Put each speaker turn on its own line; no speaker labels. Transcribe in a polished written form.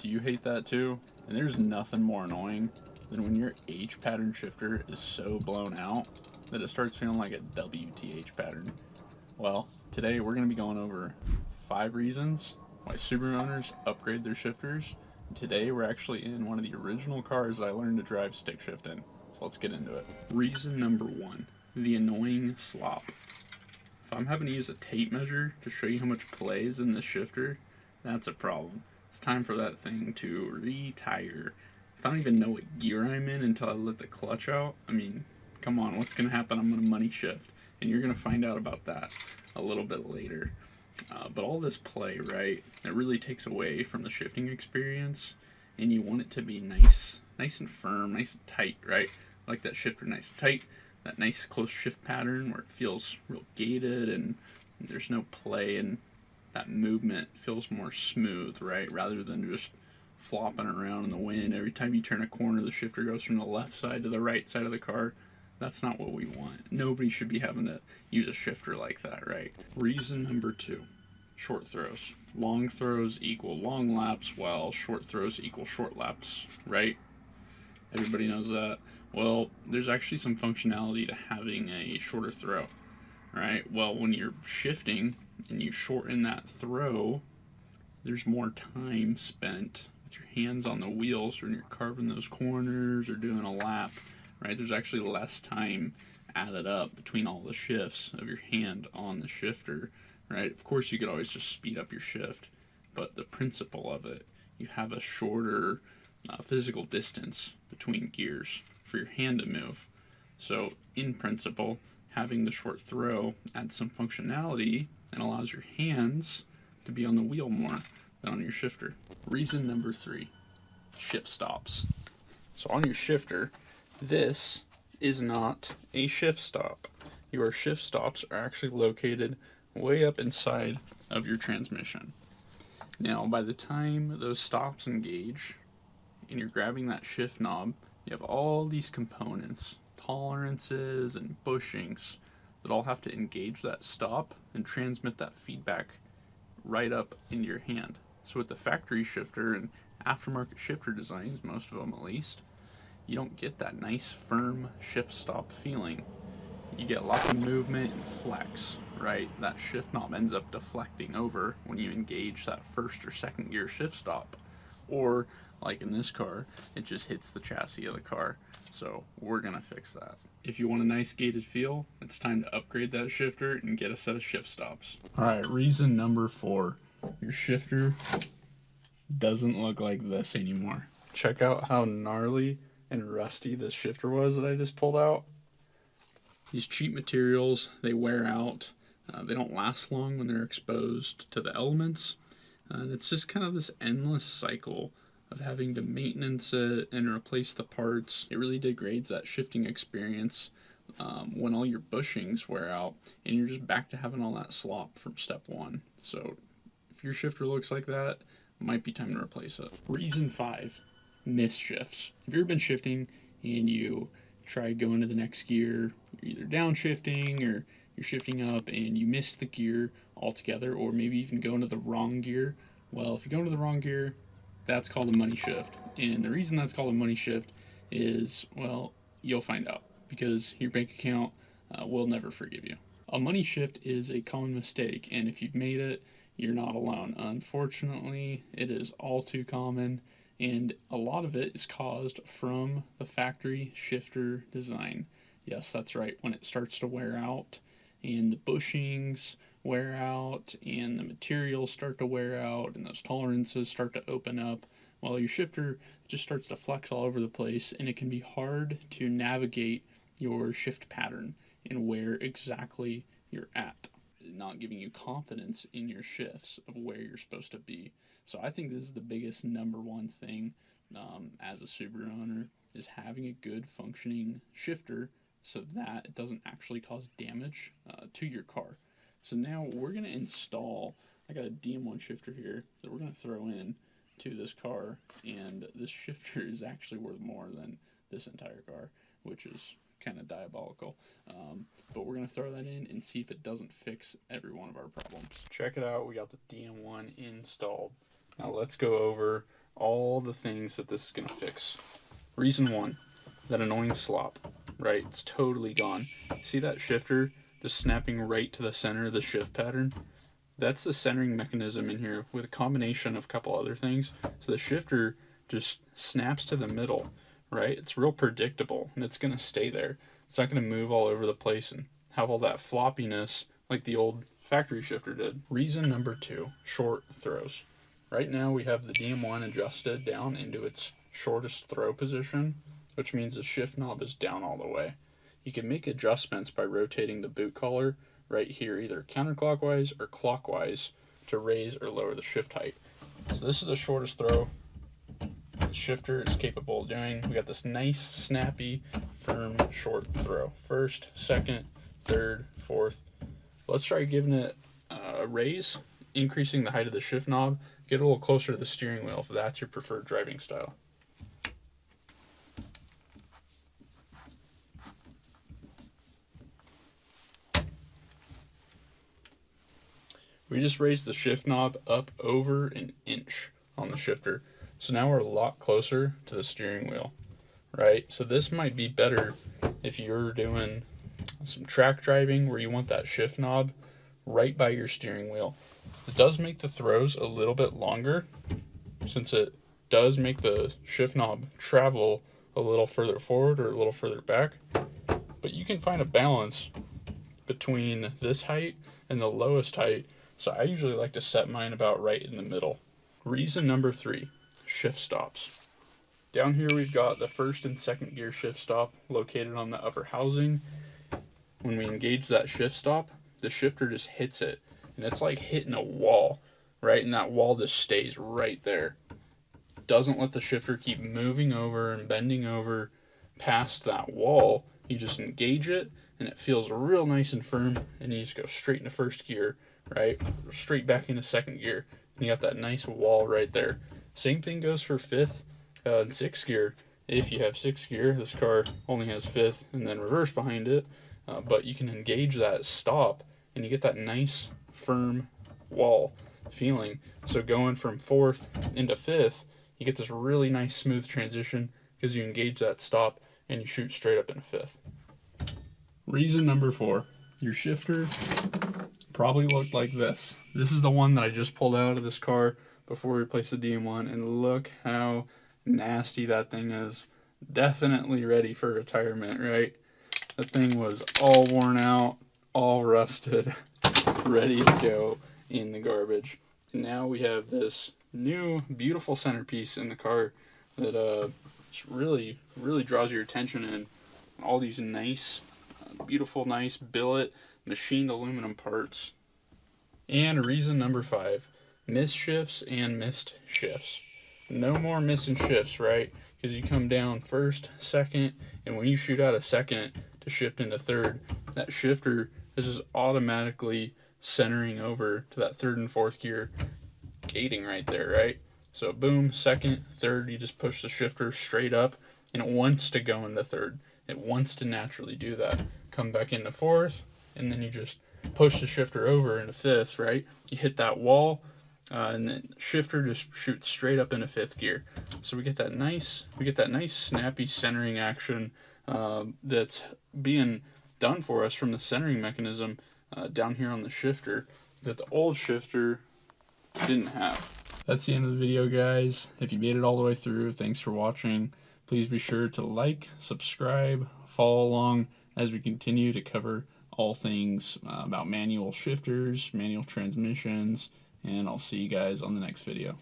Do you hate that too? And there's nothing more annoying than when your H pattern shifter is so blown out that it starts feeling like a WTH pattern. Well, today we're going to be going over 5 reasons why Subaru owners upgrade their shifters. And today we're actually in one of the original cars that I learned to drive stick shift in. So let's get into it. Reason number 1, the annoying slop. If I'm having to use a tape measure to show you how much play is in this shifter, that's a problem. It's time for that thing to retire. If I don't even know what gear I'm in until I let the clutch out, I mean, come on, what's going to happen? I'm going to money shift. And you're going to find out about that a little bit later. But all this play, right, it really takes away from the shifting experience. And you want it to be nice and firm, nice and tight, right? I like that shifter nice and tight, that nice close shift pattern where it feels real gated and there's no play and that movement feels more smooth, right? Rather than just flopping around in the wind. Every time you turn a corner, the shifter goes from the left side to the right side of the car. That's not what we want. Nobody should be having to use a shifter like that, right? Reason number 2, short throws. Long throws equal long laps, while short throws equal short laps, right? Everybody knows that. Well, there's actually some functionality to having a shorter throw, right? Well, when you're shifting and you shorten that throw, there's more time spent with your hands on the wheels when you're carving those corners or doing a lap, right? There's actually less time added up between all the shifts of your hand on the shifter, right? Of course, you could always just speed up your shift, but the principle of it, you have a shorter physical distance between gears for your hand to move. So, in principle, having the short throw adds some functionality and allows your hands to be on the wheel more than on your shifter. Reason number 3, shift stops. So on your shifter, this is not a shift stop. Your shift stops are actually located way up inside of your transmission. Now, by the time those stops engage and you're grabbing that shift knob, you have all these components, tolerances and bushings, that all have to engage that stop and transmit that feedback right up into your hand. So with the factory shifter and aftermarket shifter designs, most of them at least, you don't get that nice firm shift stop feeling. You get lots of movement and flex, right? That shift knob ends up deflecting over when you engage that first or second gear shift stop. Or, like in this car, it just hits the chassis of the car. So we're gonna fix that. If you want a nice gated feel, it's time to upgrade that shifter and get a set of shift stops. Alright, reason number 4. Your shifter doesn't look like this anymore. Check out how gnarly and rusty this shifter was that I just pulled out. These cheap materials, they wear out. They don't last long when they're exposed to the elements. And it's just kind of this endless cycle of having to maintenance it and replace the parts. It really degrades that shifting experience when all your bushings wear out and you're just back to having all that slop from step 1. So if your shifter looks like that, it might be time to replace it. Reason 5, miss shifts. Have you ever been shifting and you try going to the next gear, you're either downshifting or you're shifting up and you miss the gear altogether, or maybe even go into the wrong gear? Well, if you go into the wrong gear, that's called a money shift. And the reason that's called a money shift is, well, you'll find out, because your bank account will never forgive you. A money shift is a common mistake, and if you've made it, you're not alone. Unfortunately, it is all too common, and a lot of it is caused from the factory shifter design. Yes, that's right. When it starts to wear out and the bushings wear out and the materials start to wear out and those tolerances start to open up, well, your shifter just starts to flex all over the place, and it can be hard to navigate your shift pattern and where exactly you're at, not giving you confidence in your shifts of where you're supposed to be. So I think this is the biggest number 1 thing as a Subaru owner, is having a good functioning shifter so that it doesn't actually cause damage to your car. So now we're going to install, I got a DM1 shifter here that we're going to throw in to this car, and this shifter is actually worth more than this entire car, which is kind of diabolical. But we're going to throw that in and see if it doesn't fix every one of our problems. Check it out, we got the DM1 installed. Now let's go over all the things that this is going to fix. Reason one, that annoying slop, right? It's totally gone. See that shifter just snapping right to the center of the shift pattern? That's the centering mechanism in here with a combination of a couple other things. So the shifter just snaps to the middle, right? It's real predictable and it's going to stay there. It's not going to move all over the place and have all that floppiness like the old factory shifter did. Reason number two, short throws. Right now we have the DM1 adjusted down into its shortest throw position, which means the shift knob is down all the way. You can make adjustments by rotating the boot collar right here, either counterclockwise or clockwise, to raise or lower the shift height. So this is the shortest throw the shifter is capable of doing. We got this nice, snappy, firm, short throw. First, second, third, fourth. Let's try giving it a raise, increasing the height of the shift knob. Get a little closer to the steering wheel if that's your preferred driving style. We just raised the shift knob up over an inch on the shifter. So now we're a lot closer to the steering wheel, right? So this might be better if you're doing some track driving where you want that shift knob right by your steering wheel. It does make the throws a little bit longer since it does make the shift knob travel a little further forward or a little further back. But you can find a balance between this height and the lowest height. So I usually like to set mine about right in the middle. Reason number three, shift stops. Down here we've got the first and second gear shift stop located on the upper housing. When we engage that shift stop, the shifter just hits it. And it's like hitting a wall, right? And that wall just stays right there. Doesn't let the shifter keep moving over and bending over past that wall. You just engage it and it feels real nice and firm, and you just go straight into first gear, right? Straight back into second gear. And you got that nice wall right there. Same thing goes for fifth and sixth gear. If you have sixth gear, this car only has fifth and then reverse behind it. But you can engage that stop and you get that nice firm wall feeling. So going from fourth into fifth, you get this really nice smooth transition because you engage that stop and you shoot straight up into fifth. Reason number four, your shifter probably looked like this. This is the one that I just pulled out of this car before we replaced the DM1, and look how nasty that thing is. Definitely ready for retirement, right? That thing was all worn out, all rusted, ready to go in the garbage. And now we have this new beautiful centerpiece in the car that just really draws your attention in. All these nice, beautiful, nice billet machined aluminum parts. And reason number five, missed shifts and missed shifts. No more missing shifts, right? Because you come down first, second, and when you shoot out a second to shift into third, that shifter is just automatically centering over to that third and fourth gear gating right there, right? So boom, second, third, you just push the shifter straight up, and it wants to go into third. It wants to naturally do that. Come back into fourth, and then you just push the shifter over into fifth, right? You hit that wall, and then shifter just shoots straight up into fifth gear. So we get that nice snappy centering action that's being done for us from the centering mechanism down here on the shifter that the old shifter didn't have. That's the end of the video, guys. If you made it all the way through, thanks for watching. Please be sure to like, subscribe, follow along as we continue to cover all things about manual shifters, manual transmissions, and I'll see you guys on the next video.